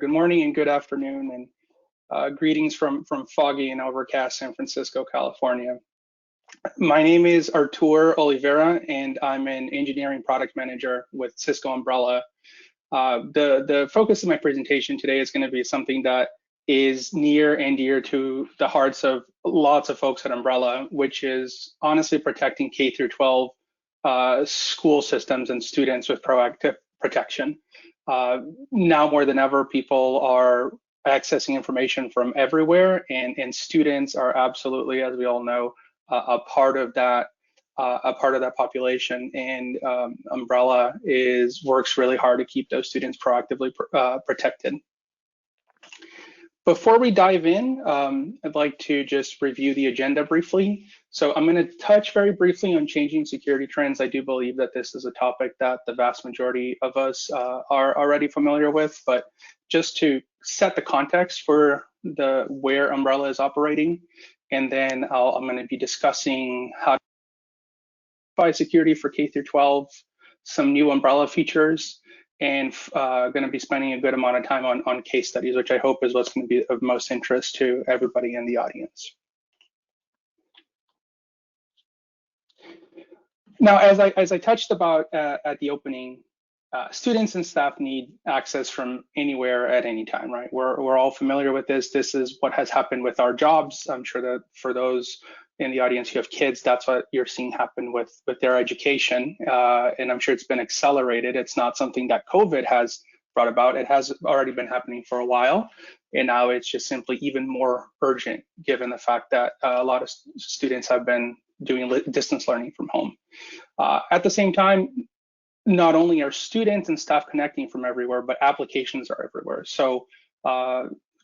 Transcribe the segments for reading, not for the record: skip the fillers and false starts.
good morning and good afternoon, and greetings from foggy and overcast San Francisco, California. My name is Artur Oliveira, and I'm an engineering product manager with Cisco Umbrella. The focus of my presentation today is going to be something that is near and dear to the hearts of lots of folks at Umbrella, which is honestly protecting K-12 school systems and students with proactive protection. Now more than ever, people are accessing information from everywhere, and students are absolutely, as we all know, a part of that population. And Umbrella works really hard to keep those students proactively protected. Before we dive in, I'd like to just review the agenda briefly. So I'm going to touch very briefly on changing security trends. I do believe that this is a topic that the vast majority of us are already familiar with, but just to set the context for where Umbrella is operating, and then I'm going to be discussing how to provide security for K-12, some new Umbrella features, and going to be spending a good amount of time on case studies, which I hope is what's going to be of most interest to everybody in the audience. Now, as I touched about at the opening, students and staff need access from anywhere at any time, right? We're all familiar with this. This is what has happened with our jobs. I'm sure that for those in the audience who have kids, that's what you're seeing happen with their education. And I'm sure it's been accelerated. It's not something that COVID has brought about. It has already been happening for a while. And now it's just simply even more urgent, given the fact that a lot of students have been doing distance learning from home. At the same time, not only are students and staff connecting from everywhere, but applications are everywhere. So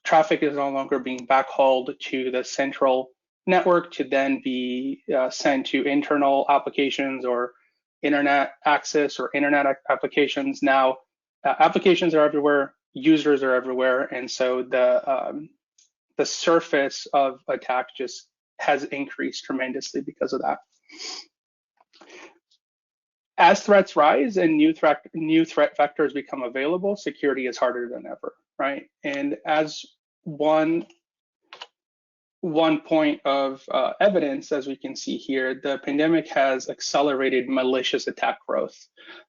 traffic is no longer being backhauled to the central network to then be sent to internal applications or internet access or internet applications. Now, applications are everywhere, users are everywhere, and so the surface of attack just has increased tremendously because of that. As threats rise and new threat vectors become available, security is harder than ever, right? And as one point of evidence, as we can see here, the pandemic has accelerated malicious attack growth.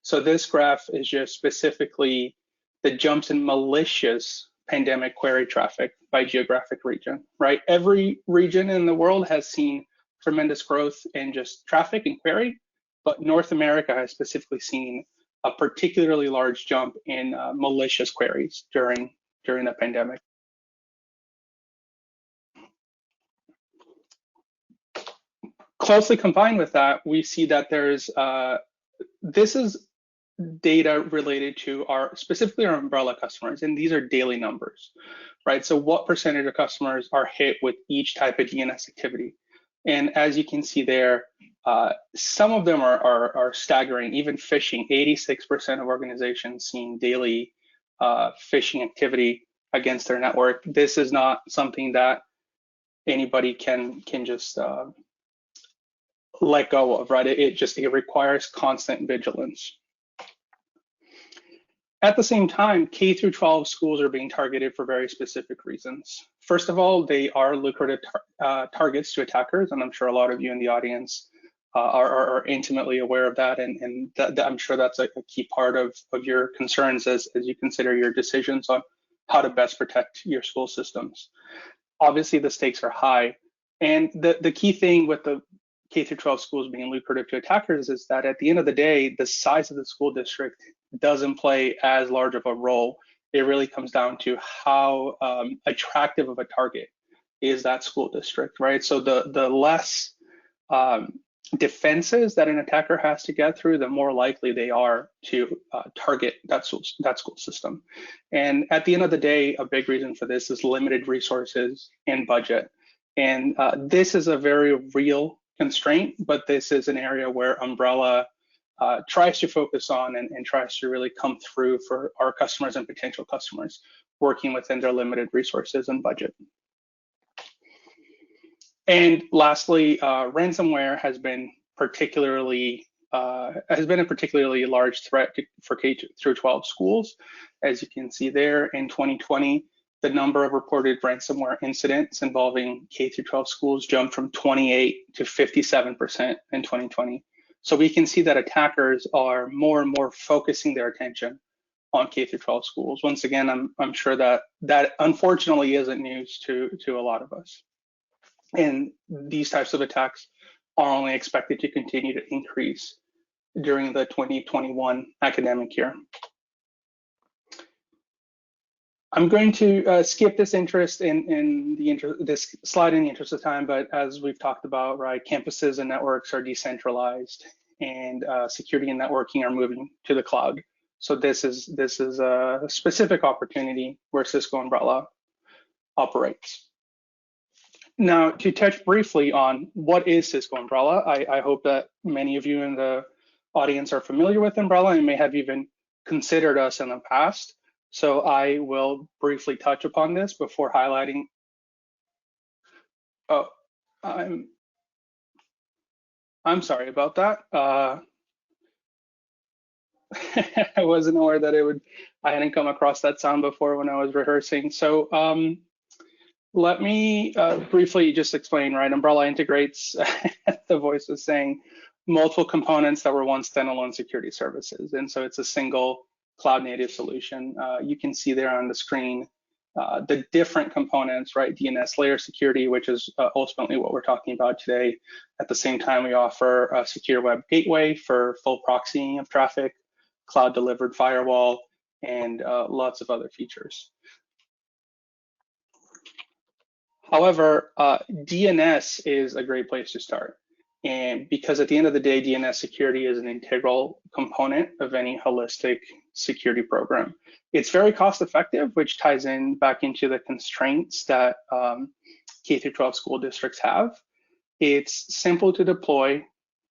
So this graph is just specifically the jumps in malicious pandemic query traffic by geographic region, right? Every region in the world has seen tremendous growth in just traffic and query, but North America has specifically seen a particularly large jump in malicious queries during the pandemic. Closely combined with that, we see that there's, this is data related to specifically our Umbrella customers, and these are daily numbers, right? So what percentage of customers are hit with each type of DNS activity? And as you can see there, some of them are staggering, even phishing. 86% of organizations seeing daily phishing activity against their network. This is not something that anybody can just let go of, right? It requires constant vigilance. At the same time, K-12 schools are being targeted for very specific reasons. First of all, they are lucrative targets to attackers, and I'm sure a lot of you in the audience are intimately aware of that, and I'm sure that's a key part of your concerns as you consider your decisions on how to best protect your school systems. Obviously, the stakes are high, and the key thing with the K-12 schools being lucrative to attackers is that at the end of the day, the size of the school district doesn't play as large of a role. It really comes down to how attractive of a target is that school district, right? So the less defenses that an attacker has to get through, the more likely they are to target that school system. And at the end of the day, a big reason for this is limited resources and budget. And this is a very real constraint, but this is an area where Umbrella tries to focus on and tries to really come through for our customers and potential customers working within their limited resources and budget. And lastly, ransomware has been particularly has been a particularly large threat for K-12 schools. As you can see there, in 2020, the number of reported ransomware incidents involving K-12 schools jumped from 28 to 57% in 2020. So we can see that attackers are more and more focusing their attention on K-12 schools. Once again, I'm sure that unfortunately isn't news to a lot of us. And these types of attacks are only expected to continue to increase during the 2021 academic year. I'm going to skip this this slide in the interest of time, but as we've talked about, right, campuses and networks are decentralized, and security and networking are moving to the cloud. So this is a specific opportunity where Cisco Umbrella operates. Now, to touch briefly on what is Cisco Umbrella, I hope that many of you in the audience are familiar with Umbrella and may have even considered us in the past. So I will briefly touch upon this before highlighting. Oh, I'm sorry about that. I wasn't aware that I hadn't come across that sound before when I was rehearsing. So let me briefly just explain, right? Umbrella integrates, the voice was saying, multiple components that were once standalone security services. And so it's a single cloud native solution. You can see there on the screen the different components, right? DNS-layer security, which is ultimately what we're talking about today. At the same time, we offer a secure web gateway for full proxying of traffic, cloud delivered firewall, and lots of other features. However, DNS is a great place to start. And because at the end of the day, DNS security is an integral component of any holistic security program. It's very cost effective, which ties in back into the constraints that K-12 school districts have. It's simple to deploy,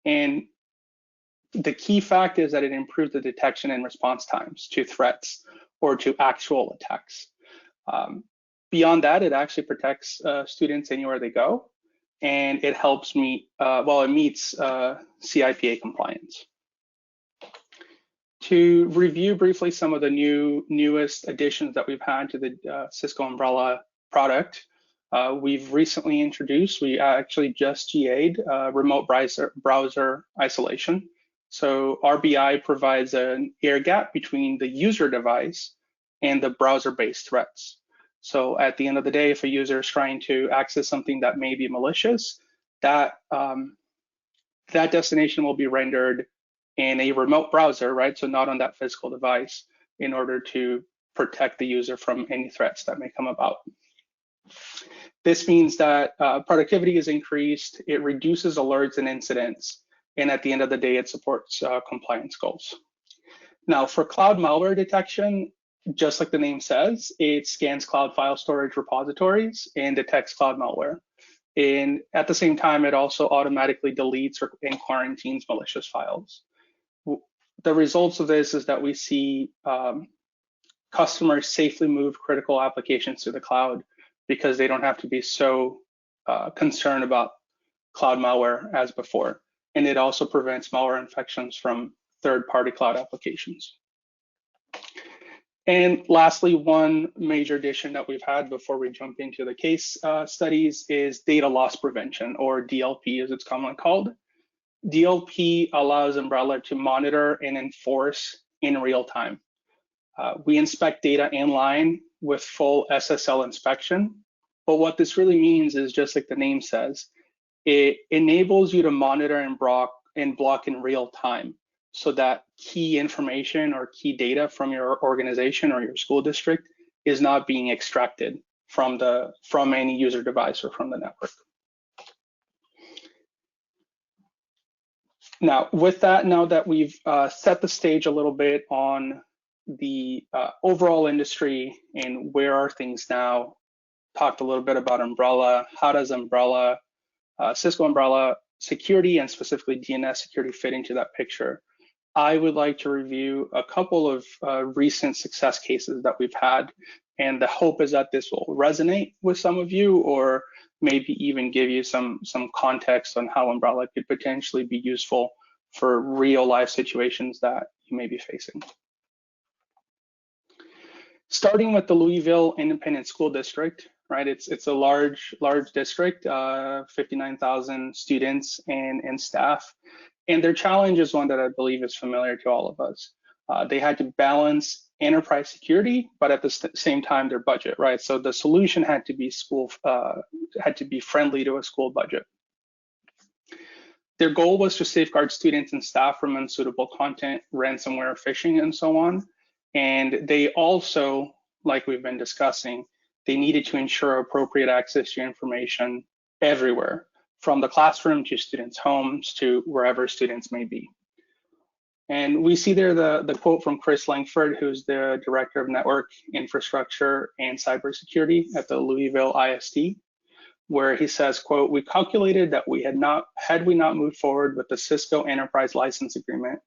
and the key fact is that it improves the detection and response times to threats or to actual attacks. Beyond that, it actually protects students anywhere they go, and it helps meet, it meets CIPA compliance. To review briefly some of the newest additions that we've had to the Cisco Umbrella product, we've recently introduced, we actually just GA'd remote browser isolation. So RBI provides an air gap between the user device and the browser-based threats. So at the end of the day, if a user is trying to access something that may be malicious, that destination will be rendered in a remote browser, right? So not on that physical device, in order to protect the user from any threats that may come about. This means that productivity is increased, it reduces alerts and incidents, and at the end of the day, it supports compliance goals. Now, for cloud malware detection, just like the name says, it scans cloud file storage repositories and detects cloud malware. And at the same time, it also automatically deletes and quarantines malicious files. The results of this is that we see customers safely move critical applications to the cloud because they don't have to be so concerned about cloud malware as before. And it also prevents malware infections from third-party cloud applications. And lastly, one major addition that we've had before we jump into the case studies is data loss prevention, or DLP as it's commonly called. DLP allows Umbrella to monitor and enforce in real time. We inspect data inline with full SSL inspection, but what this really means is, just like the name says, it enables you to monitor and block in real time, so that key information or key data from your organization or your school district is not being extracted from any user device or from the network. Now, with that, now that we've set the stage a little bit on the overall industry and where are things now, talked a little bit about Umbrella, how does Umbrella, Cisco Umbrella security and specifically DNS security fit into that picture, I would like to review a couple of recent success cases that we've had. And the hope is that this will resonate with some of you, or maybe even give you some context on how Umbrella could potentially be useful for real life situations that you may be facing. Starting with the Louisville Independent School District, right? It's a large district, 59,000 students and staff. And their challenge is one that I believe is familiar to all of us. They had to balance enterprise security, but at the same time, their budget, right? So the solution had to be friendly to a school budget. Their goal was to safeguard students and staff from unsuitable content, ransomware, phishing, and so on. And they also, like we've been discussing, they needed to ensure appropriate access to information everywhere, from the classroom to students' homes to wherever students may be. And we see there the quote from Chris Langford, who's the Director of Network Infrastructure and Cybersecurity at the Louisville ISD, where he says, quote, "We calculated that had we not moved forward with the Cisco Enterprise License Agreement,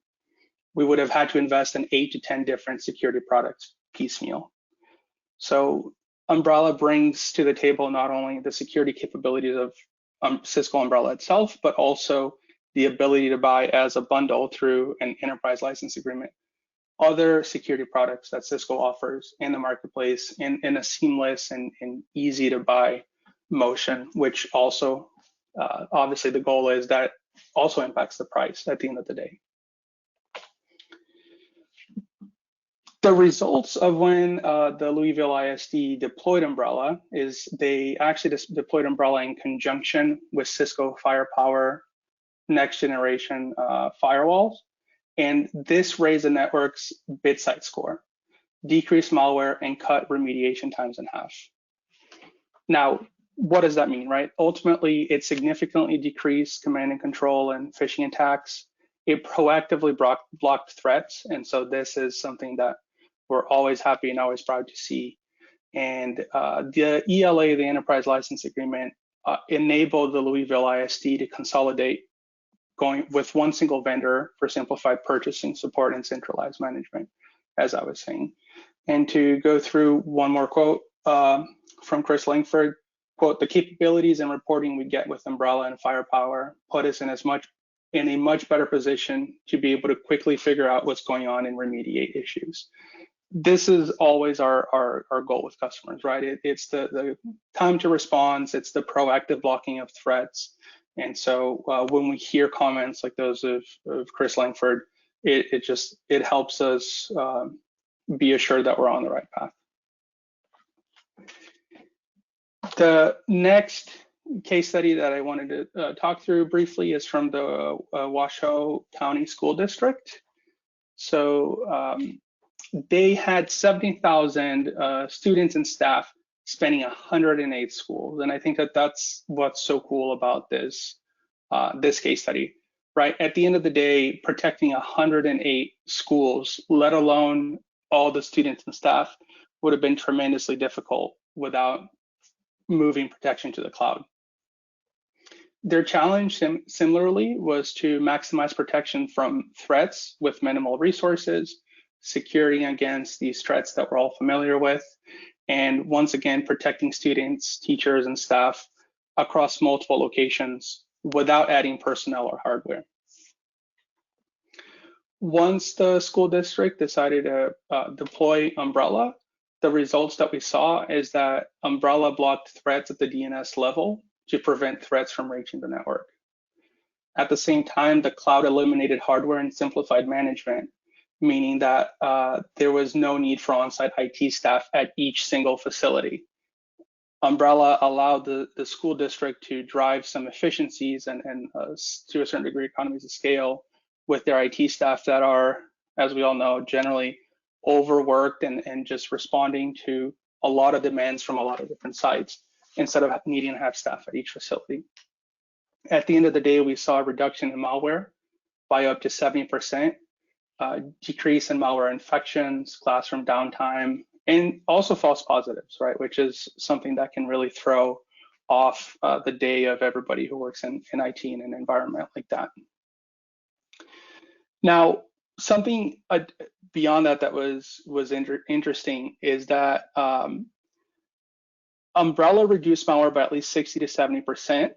we would have had to invest in 8 to 10 different security products piecemeal." So Umbrella brings to the table not only the security capabilities of Cisco Umbrella itself, but also the ability to buy as a bundle through an enterprise license agreement other security products that Cisco offers in the marketplace in a seamless and easy to buy motion, which also obviously the goal is that also impacts the price at the end of the day. The results of when the Louisville ISD deployed Umbrella is they actually deployed Umbrella in conjunction with Cisco Firepower next generation firewalls. And this raised the network's bit site score, decreased malware, and cut remediation times in half. Now, what does that mean, right? Ultimately, it significantly decreased command and control and phishing attacks. It proactively blocked threats. And so this is something that we're always happy and always proud to see. And the ELA, the Enterprise License Agreement, enabled the Louisville ISD to consolidate going with one single vendor for simplified purchasing, support, and centralized management, as I was saying. And to go through one more quote from Chris Langford, quote, "The capabilities and reporting we get with Umbrella and Firepower put us in a much better position to be able to quickly figure out what's going on and remediate issues." This is always our goal with customers, right? It's the time to response, it's the proactive blocking of threats. And so when we hear comments like those of Chris Langford, it helps us be assured that we're on the right path. The next case study that I wanted to talk through briefly is from the Washoe County School District. So they had 70,000 students and staff spanning 108 schools. And I think that that's what's so cool about this case study, right? At the end of the day, protecting 108 schools, let alone all the students and staff, would have been tremendously difficult without moving protection to the cloud. Their challenge, similarly, was to maximize protection from threats with minimal resources, securing against these threats that we're all familiar with, and once again, protecting students, teachers, and staff across multiple locations without adding personnel or hardware. Once the school district decided to deploy Umbrella, the results that we saw is that Umbrella blocked threats at the DNS level to prevent threats from reaching the network. At the same time, the cloud eliminated hardware and simplified management, meaning that there was no need for on-site IT staff at each single facility. Umbrella allowed the school district to drive some efficiencies and to a certain degree economies of scale with their IT staff that are, as we all know, generally overworked and just responding to a lot of demands from a lot of different sites instead of needing to have staff at each facility. At the end of the day, we saw a reduction in malware by up to 70%, decrease in malware infections, classroom downtime, and also false positives, right? Which is something that can really throw off the day of everybody who works in IT in an environment like that. Now, something beyond that was interesting is that Umbrella reduced malware by at least 60 to 70%,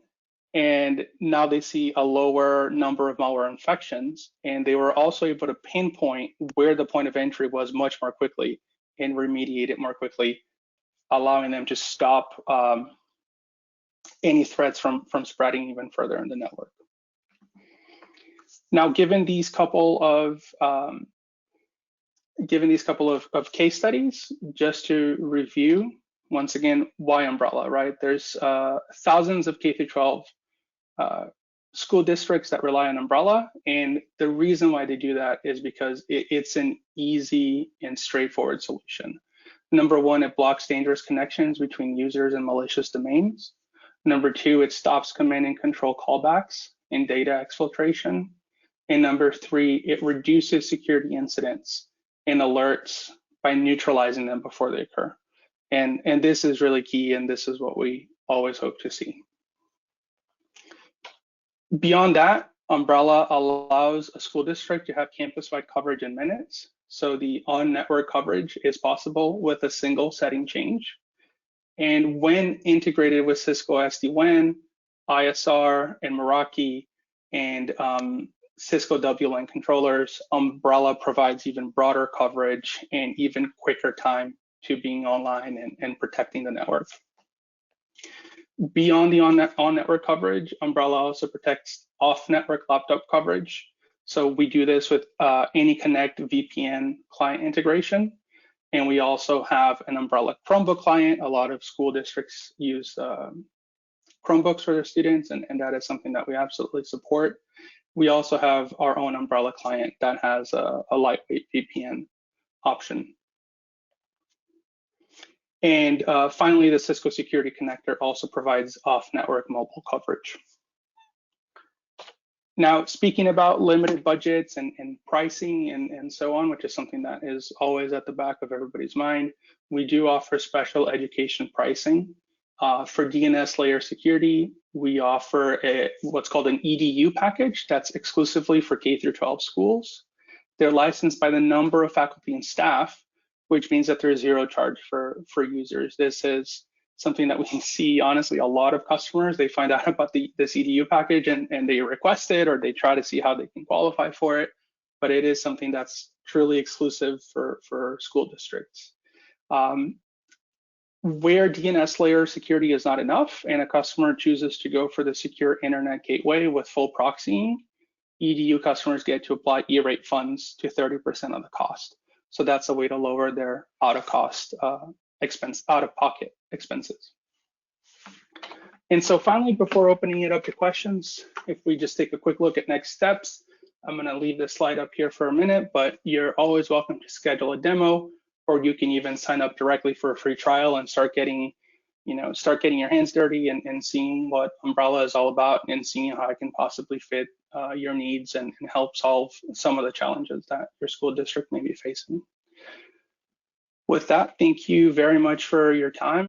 And now they see a lower number of malware infections, and they were also able to pinpoint where the point of entry was much more quickly and remediate it more quickly, allowing them to stop any threats from spreading even further in the network. Now, given these couple of case studies, just to review, once again, why umbrella, right? There's thousands of K-12 school districts that rely on umbrella, and the reason why they do that is because it's an easy and straightforward solution. Number one, it blocks dangerous connections between users and malicious domains. Number two, it stops command and control callbacks and data exfiltration. And number three, it reduces security incidents and alerts by neutralizing them before they occur. And this is really key, and this is what we always hope to see. Beyond that, umbrella allows a school district to have campus-wide coverage in minutes. So the on-network coverage is possible with a single setting change. And when integrated with Cisco SD-WAN, ISR, and Meraki, and Cisco WLAN controllers, umbrella provides even broader coverage and even quicker time to being online and protecting the network. Beyond the on-network coverage, umbrella also protects off-network laptop coverage. So we do this with AnyConnect VPN client integration. And we also have an umbrella Chromebook client. A lot of school districts use Chromebooks for their students, and that is something that we absolutely support. We also have our own umbrella client that has a lightweight VPN option. And finally, the Cisco Security Connector also provides off-network mobile coverage. Now, speaking about limited budgets and pricing and so on, which is something that is always at the back of everybody's mind, we do offer special education pricing. For DNS layer security, we offer what's called an EDU package that's exclusively for K-12 schools. They're licensed by the number of faculty and staff, which means that there's zero charge for users. This is something that we see, honestly, a lot of customers, they find out about this EDU package and they request it, or they try to see how they can qualify for it, but it is something that's truly exclusive for school districts. Where DNS layer security is not enough and a customer chooses to go for the secure internet gateway with full proxying, EDU customers get to apply E-rate funds to 30% of the cost. So that's a way to lower their out-of-pocket expenses. And so finally, before opening it up to questions, if we just take a quick look at next steps, I'm going to leave this slide up here for a minute, but you're always welcome to schedule a demo, or you can even sign up directly for a free trial and start getting your hands dirty and seeing what umbrella is all about and seeing how it can possibly fit your needs and help solve some of the challenges that your school district may be facing. With that, thank you very much for your time.